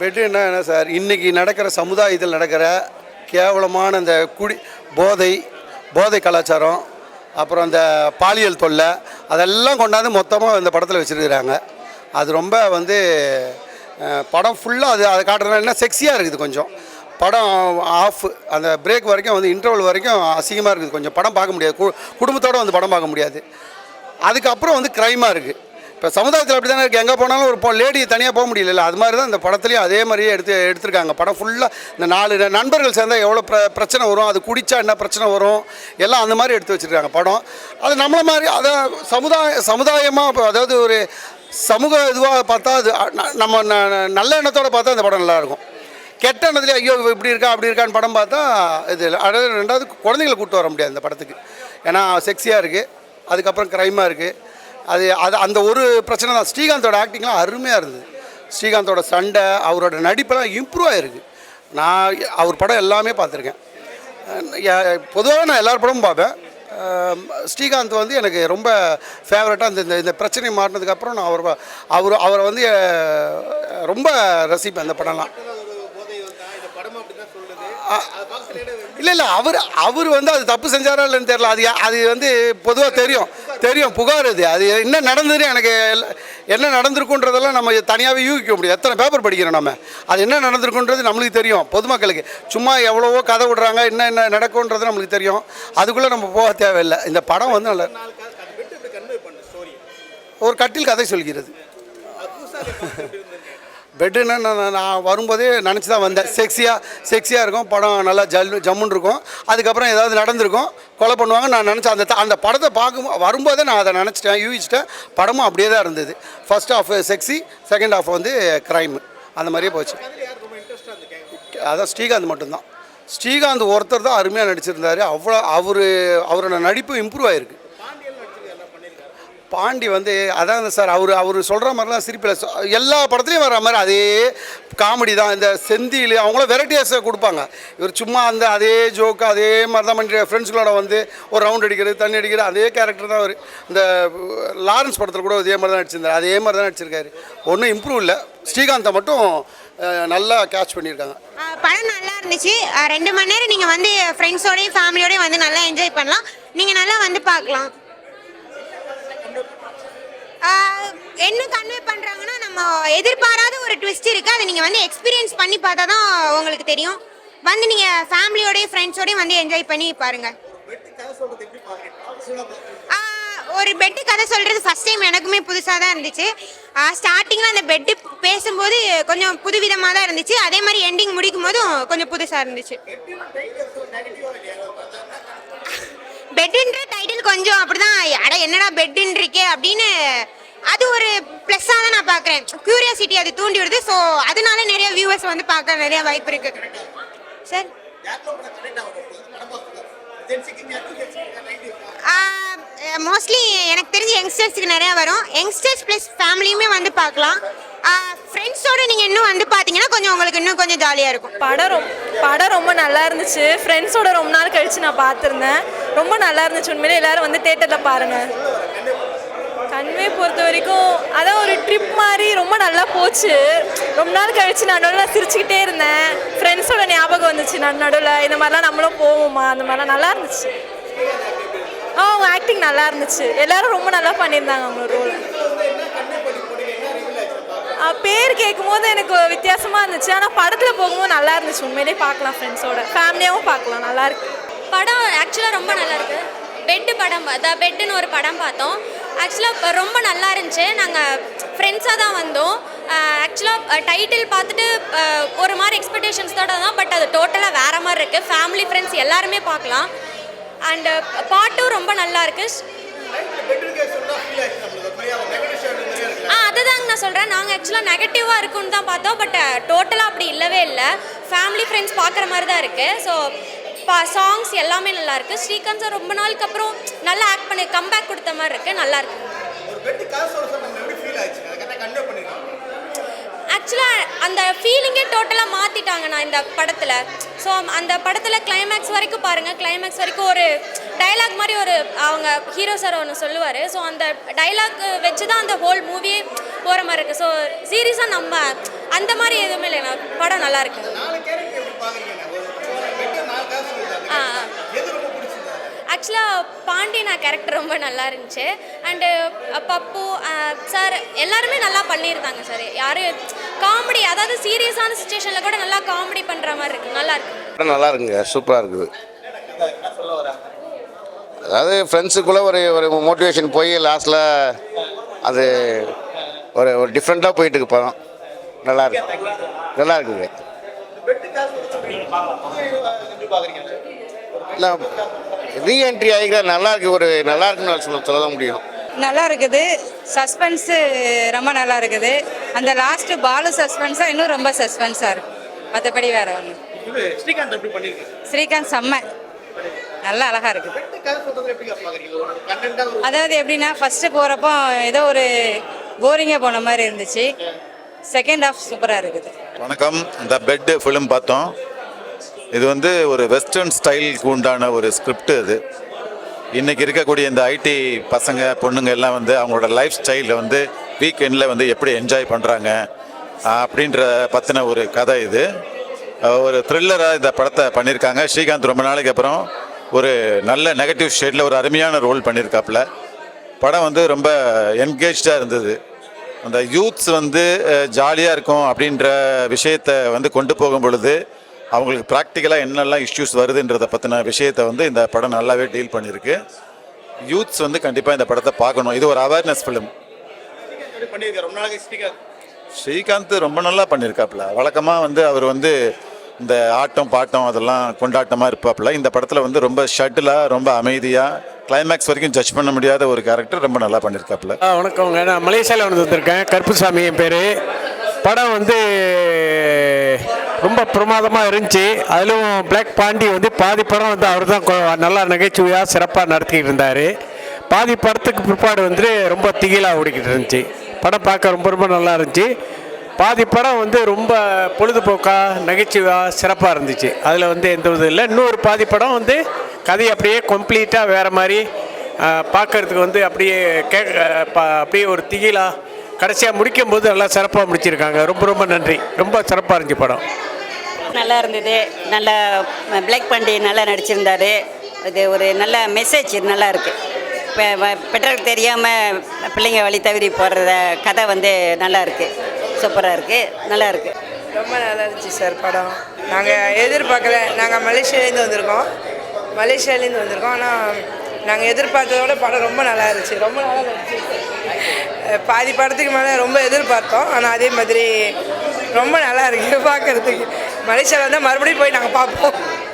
பெட்டுன்னா என்ன சார், இன்றைக்கி நடக்கிற சமுதாயத்தில் நடக்கிற கேவலமான இந்த போதை கலாச்சாரம், அப்புறம் அந்த பாலியல் தொல்லை, அதெல்லாம் கொண்டாந்து மொத்தமாக இந்த படத்தில் வச்சுருக்கிறாங்க. அது ரொம்ப படம் ஃபுல்லாக அதை காட்டுறதுனா என்ன செக்ஸியாக இருக்குது. கொஞ்சம் படம் ஆஃப் அந்த பிரேக் வரைக்கும் இன்டர்வல் வரைக்கும் அசிங்கமாக இருக்குது. கொஞ்சம் படம் பார்க்க முடியாது, குடும்பத்தோடு படம் பார்க்க முடியாது. அதுக்கப்புறம் க்ரைமாக இருக்குது. இப்போ சமுதாயத்தில் அப்படி தானே இருக்குது. எங்கே போனாலும் ஒரு லேடி தனியாக போக முடியல. அது மாதிரி தான் இந்த படத்துலேயும் அதே மாதிரியே எடுத்திருக்காங்க. படம் ஃபுல்லாக இந்த 4 நண்பர்கள் சேர்ந்தால் எவ்வளோ பிரச்சனை வரும், அது குடித்தா என்ன பிரச்சனை வரும், எல்லாம் அந்த மாதிரி எடுத்து வச்சுருக்காங்க படம். அது நம்மளை மாதிரி அதை சமுதாயமாக, அதாவது ஒரு சமூக இதுவாக பார்த்தா அது நம்ம நல்ல எண்ணத்தோடு பார்த்தா இந்த படம் நல்லாயிருக்கும். கெட்ட எண்ணத்துலேயே ஐயோ இப்படி இருக்கா அப்படி இருக்கான்னு படம் பார்த்தா இது. அதாவது ரெண்டாவது குழந்தைகளை கூப்பிட்டு வர முடியாது இந்த படத்துக்கு. ஏன்னா செக்ஸியாக இருக்குது, அதுக்கப்புறம் க்ரைமாக இருக்குது. அது அந்த ஒரு பிரச்சனை தான். ஸ்ரீகாந்தோட ஆக்டிங்லாம் அருமையாக இருந்தது. ஸ்ரீகாந்தோட சண்டை, அவரோட நடிப்பெல்லாம் இம்ப்ரூவ் ஆகிருக்கு. நான் அவர் படம் எல்லாமே பார்த்துருக்கேன். பொதுவாக நான் எல்லார் படமும் பார்ப்பேன். ஸ்ரீகாந்த் எனக்கு ரொம்ப ஃபேவரட்டாக இந்த பிரச்சனை மாறினதுக்கப்புறம் நான் அவரை ரொம்ப ரசிப்பேன் இந்த படம்லாம். இல்லை அவர் அது தப்பு செஞ்சாரா இல்லைன்னு தெரியல. அது பொதுவாக தெரியும் புகார். அது என்ன நடந்தது, எனக்கு என்ன நடந்திருக்குன்றதெல்லாம் நம்ம தனியாகவே யூகிக்க முடியும். எத்தனை பேப்பர் படிக்கிறோம் நம்ம, அது என்ன நடந்திருக்குன்றது நம்மளுக்கு தெரியும். பொதுமக்களுக்கு சும்மா எவ்வளவோ கதை விடுறாங்க, என்ன நடக்கும்ன்றது நம்மளுக்கு தெரியும். அதுக்குள்ளே நம்ம போக தேவையில்லை. இந்த படம் நல்ல ஒரு கட்டில் கதை சொல்கிறது. பெட்டுன்னா நான் வரும்போதே நினச்சி தான் வந்தேன். செக்ஸியாக இருக்கும் படம், நல்லா ஜம்முன்னு இருக்கும். அதுக்கப்புறம் ஏதாவது நடந்திருக்கும், கொலை பண்ணுவாங்க. நான் நினச்சேன் அந்த படத்தை வரும்போதே நான் அதை நினச்சிட்டேன், யூகிச்சிட்டேன். படமும் அப்படியே தான் இருந்தது. First half sexy, second half crime, அந்த மாதிரியே போச்சு. அதான் ஸ்ரீகாந்த் மட்டும்தான். ஸ்ரீகாந்த் ஒருத்தர் தான் அருமையாக நடிச்சிருந்தார். அவரோட நடிப்பு இம்ப்ரூவ் ஆகிருக்கு. பாண்டி அதான் சார், அவர் சொல்கிற மாதிரிலாம் சிரிப்பில் எல்லா படத்துலையும் வர்ற மாதிரி அதே காமெடி தான். இந்த செந்தில் அவங்களும் வெரைட்டிஸை கொடுப்பாங்க. இவர் சும்மா அதே ஜோக்கு அதே மாதிரி தான் பண்ணி ஃப்ரெண்ட்ஸுகளோட ஒரு ரவுண்ட் அடிக்கிறது, தண்ணி அடிக்கிறது, அதே கேரக்டர் தான் அவர். இந்த லாரன்ஸ் படத்தில் கூட அதே மாதிரி தான் நடிச்சிருந்தார். அதே மாதிரி தான் நடிச்சிருக்காரு. ஒன்றும் இம்ப்ரூவ் இல்லை. ஸ்ரீகாந்தை மட்டும் நல்லா கேட்ச் பண்ணியிருக்காங்க. படம் நல்லா இருந்துச்சு. 2 மணி நேரம் நீங்கள் ஃப்ரெண்ட்ஸோடையும் ஃபேமிலியோடையும் நல்லா என்ஜாய் பண்ணலாம். நீங்கள் நல்லா பார்க்கலாம். என்ன கன்வே பண்ணுறாங்கன்னா, நம்ம எதிர்பாராத ஒரு ட்விஸ்ட் இருக்குது. அதை நீங்கள் எக்ஸ்பீரியன்ஸ் பண்ணி பார்த்தா தான் உங்களுக்கு தெரியும். நீங்கள் ஃபேமிலியோடய ஃப்ரெண்ட்ஸோடையும் என்ஜாய் பண்ணி பாருங்கள். ஒரு பெட்டு கதை சொல்கிறது ஃபஸ்ட் டைம் எனக்குமே புதுசாக தான் இருந்துச்சு. ஸ்டார்டிங்கில் அந்த பெட்டு பேசும்போது கொஞ்சம் புதுவிதமாக தான் இருந்துச்சு. அதே மாதிரி எண்டிங் முடிக்கும் போதும் கொஞ்சம் புதுசாக இருந்துச்சு. பெட்டுன்ற டைட்டில் கொஞ்சம் அப்படிதான், அட என்னடா பெட்டுன்றிருக்கே அப்படின்னு, அது ஒரு ப்ளஸ்ஸாக தான் நான் பார்க்குறேன். க்யூரியாசிட்டி அது தூண்டி விடுது. ஸோ அதனால நிறைய வியூவர்ஸ் பார்க்க நிறைய வாய்ப்பு இருக்கு சார். மோஸ்ட்லி எனக்கு தெரிஞ்சு யங்ஸ்டர்ஸுக்கு நிறையா வரும். யங்ஸ்டர்ஸ் ப்ளஸ் ஃபேமிலியுமே பார்க்கலாம். ஃப்ரெண்ட்ஸோடு நீங்கள் இன்னும் பார்த்தீங்கன்னா கொஞ்சம் உங்களுக்கு இன்னும் கொஞ்சம் ஜாலியாக இருக்கும். படம் ரொம்ப நல்லா இருந்துச்சு. ஃப்ரெண்ட்ஸோட ரொம்ப நாள் கழித்து நான் பார்த்துருந்தேன். ரொம்ப நல்லா இருந்துச்சு. உண்மையிலே எல்லோரும் தேட்டரில் பாருங்கள். கன்வே பொறுத்த வரைக்கும் அதான் ஒரு ட்ரிப் மாதிரி ரொம்ப நல்லா போச்சு. ரொம்ப நாள் கழித்து நான் நடுவில் சிரிச்சுக்கிட்டே இருந்தேன். ஃப்ரெண்ட்ஸோட ஞாபகம் வந்துச்சு நடுவில். இந்த மாதிரிலாம் நம்மளும் போவோமா, அந்த மாதிரிலாம் நல்லா இருந்துச்சு. அவங்க ஆக்டிங் நல்லா இருந்துச்சு. எல்லோரும் ரொம்ப நல்லா பண்ணியிருந்தாங்க அவங்களோட ரோல். பேர் கேட்கும்போது எனக்கு வித்தியாசமாக இருந்துச்சு. ஆனால் படத்தில் போகும்போது நல்லா இருந்துச்சு. உண்மையிலே பார்க்கலாம், ஃப்ரெண்ட்ஸோட ஃபேமிலியாகவும் பார்க்கலாம். நல்லாயிருக்கு படம். ஆக்சுவலாக ரொம்ப நல்லாயிருக்கு. பெட்டுன்னு ஒரு படம் பார்த்தோம். ஆக்சுவலாக ரொம்ப நல்லா இருந்துச்சு. நாங்கள் ஃப்ரெண்ட்ஸாக தான் வந்தோம். ஆக்சுவலாக டைட்டில் பார்த்துட்டு ஒரு மாதிரி எக்ஸ்பெக்டேஷன்ஸோட தான், பட் அது டோட்டலாக வேறு மாதிரி இருக்குது. ஃபேமிலி ஃப்ரெண்ட்ஸ் எல்லாருமே பார்க்கலாம். அண்டு பாட்டும் ரொம்ப நல்லா இருக்குது. அதுதாங்க நான் சொல்கிறேன். நாங்கள் ஆக்சுவலாக நெகட்டிவாக இருக்குன்னு தான் பார்த்தோம். பட் டோட்டலாக அப்படி இல்லவே இல்லை. ஃபேமிலி ஃப்ரெண்ட்ஸ் பார்க்குற மாதிரி தான் இருக்குது. ஸோ சாங்ஸ் எல்லாமே நல்லாயிருக்கு. ஸ்ரீகாந்த் சார் ரொம்ப நாளுக்கு அப்புறம் நல்லா ஆக்ட் பண்ணி கம்பேக் கொடுத்த மாதிரி இருக்குது. நல்லாயிருக்கு. ஆக்சுவலாக அந்த ஃபீலிங்கே டோட்டலாக மாற்றிட்டாங்கண்ணா இந்த படத்தில். ஸோ அந்த படத்தில் கிளைமேக்ஸ் வரைக்கும் பாருங்கள். கிளைமேக்ஸ் வரைக்கும் ஒரு டைலாக் மாதிரி அவங்க ஹீரோ சார் ஒன்று சொல்லுவார். ஸோ அந்த டைலாக் வச்சு தான் அந்த ஹோல் மூவியே போகிற மாதிரி இருக்குது. ஸோ சீரியஸாக நம்ம அந்த மாதிரி எதுவுமே இல்லை, படம் நல்லா இருக்கு. ஆக்சுவலாக பாண்டியனா கேரக்டர் ரொம்ப நல்லா இருந்துச்சு. அண்டு பப்பு சார் எல்லாருமே நல்லா பண்ணியிருந்தாங்க சார். யாரும் காமெடி, அதாவது சீரியஸான சுச்சுவேஷனில் கூட நல்லா காமெடி பண்ணுற மாதிரி இருக்குது, நல்லா இருக்கு. படம் நல்லா இருக்குங்க, சூப்பராக இருக்குது. அதாவது ஃப்ரெண்ட்ஸுக்குள்ளே ஒரு ஒரு மோட்டிவேஷன் போய் லாஸ்ட்டில் அது ஒரு ஒரு டிஃப்ரெண்ட்டாக போயிட்டு இருக்கு படம். நல்லா இருக்கு, நல்லா இருக்குங்க. இல்லை ரீஎன்ட்ரி ஆகிக்கிற நல்லா இருக்கு, ஒரு நல்லா இருக்குன்னு சொல்ல தான் முடியும். நல்லா இருக்குது, சஸ்பென்ஸு ரொம்ப நல்லா இருக்குது. அந்த லாஸ்ட் பாலு சஸ்பென்ஸாக இன்னும் ரொம்ப சஸ்பென்ஸாக இருக்கு. மற்றபடி வேற ஒன்று. ஸ்ரீகாந்த் செம்ம நல்லா அழகா இருக்குது. அதாவது எப்படின்னா ஃபர்ஸ்ட் போகிறப்போ ஏதோ ஒரு போரிங்காக போன மாதிரி இருந்துச்சு. செகண்ட் ஹாஃப் சூப்பராக இருக்குது. வணக்கம். இந்த பெட் ஃபிலிம் பார்த்தோம். இது வந்து ஒரு வெஸ்டர்ன் ஸ்டைலுக்கு உண்டான ஒரு ஸ்கிரிப்ட். இது இன்றைக்கி இருக்கக்கூடிய இந்த ஐடி பசங்க பொண்ணுங்க எல்லாம் வந்து அவங்களோட லைஃப் ஸ்டைலில் வந்து வீக்கெண்டில் வந்து எப்படி என்ஜாய் பண்ணுறாங்க அப்படின்ற பற்றின ஒரு கதை. இது ஒரு த்ரில்லராக இந்த படத்தை பண்ணியிருக்காங்க. ஸ்ரீகாந்த் ரொம்ப நாளைக்கு அப்புறம் ஒரு நல்ல நெகட்டிவ் ஷேடில் ஒரு அருமையான ரோல் பண்ணியிருக்காப்புல. படம் வந்து ரொம்ப என்கேஜாக இருந்தது. அந்த யூத்ஸ் வந்து ஜாலியாக இருக்கும் அப்படின்ற விஷயத்தை வந்து கொண்டு போகும் பொழுது அவங்களுக்கு ப்ராக்டிக்கலாக என்னெல்லாம் இஷ்யூஸ் வருதுன்றதை பற்றின விஷயத்தை வந்து இந்த படம் நல்லாவே டீல் பண்ணியிருக்கு. யூத்ஸ் வந்து கண்டிப்பாக இந்த படத்தை பார்க்கணும். இது ஒரு அவேர்னஸ் ஃபிலிம். ஸ்ரீகாந்த் ரொம்ப நல்லா பண்ணியிருக்காப்புல. வழக்கமாக வந்து அவர் வந்து இந்த ஆட்டம் பாட்டம் அதெல்லாம் கொண்டாட்டமாக இருப்பாப்புல. இந்த படத்தில் வந்து ரொம்ப ஷட்டிலாக ரொம்ப அமைதியாக கிளைமேக்ஸ் வரைக்கும் ஜட்ஜ் பண்ண முடியாத ஒரு கேரக்டர் ரொம்ப நல்லா பண்ணியிருக்காப்புல. வணக்கங்க, நான் மலேசியாவில் வந்திருக்கேன். கருப்புசாமி என் பேர். படம் வந்து ரொம்ப பிரமாதமாக இருந்துச்சு. அதிலும் பிளாக் பாண்டி வந்து பாதி படம் வந்து அவர் தான் நல்லா நகைச்சுவையாக சிறப்பாக நடத்திக்கிட்டு இருந்தார். பாதி படத்துக்கு பிற்பாடு வந்து ரொம்ப திகிலாக ஓடிக்கிட்டு இருந்துச்சு. படம் பார்க்க ரொம்ப ரொம்ப நல்லா இருந்துச்சு. பாதி படம் வந்து ரொம்ப பொழுதுபோக்காக நகைச்சுவையாக சிறப்பாக இருந்துச்சு. அதில் வந்து எந்த இது இல்லை. இன்னொரு பாதி படம் வந்து கதை அப்படியே கம்ப்ளீட்டாக வேறு மாதிரி பார்க்கறதுக்கு வந்து அப்படியே அப்படியே ஒரு திகிலாக கடைசியாக முடிக்கும் போது நல்லா சிறப்பாக முடிச்சிருக்காங்க. ரொம்ப ரொம்ப நன்றி. ரொம்ப சிறப்பாக இருந்துச்சு படம். நல்லா இருந்தது. நல்ல பிளாக் பாண்டி நல்லா நடிச்சிருந்தார். இது ஒரு நல்ல மெசேஜ் நல்லா இருக்குது. இப்போ பெட்ரோல் தெரியாமல் பிள்ளைங்க வழி தவறி போடுற கதை வந்து நல்லா இருக்குது. சூப்பராக இருக்குது, நல்லா இருக்குது. ரொம்ப நல்லா இருந்துச்சு சார் படம். நாங்கள் எதிர்பார்க்கல. நாங்கள் மலேசியாலேருந்து வந்திருக்கோம். ஆனால் நாங்கள் எதிர்பார்த்ததோட படம் ரொம்ப நல்லா இருந்துச்சு. ரொம்ப நல்லா இருந்துச்சு. பாதி படத்துக்கு மேலே ரொம்ப எதிர்பார்த்தோம். ஆனால் அதே மாதிரி ரொம்ப நல்லா இருக்குது பார்க்குறதுக்கு. மலேசியாவில் வந்தால் மறுபடியும் போய் நாங்கள் பார்ப்போம்.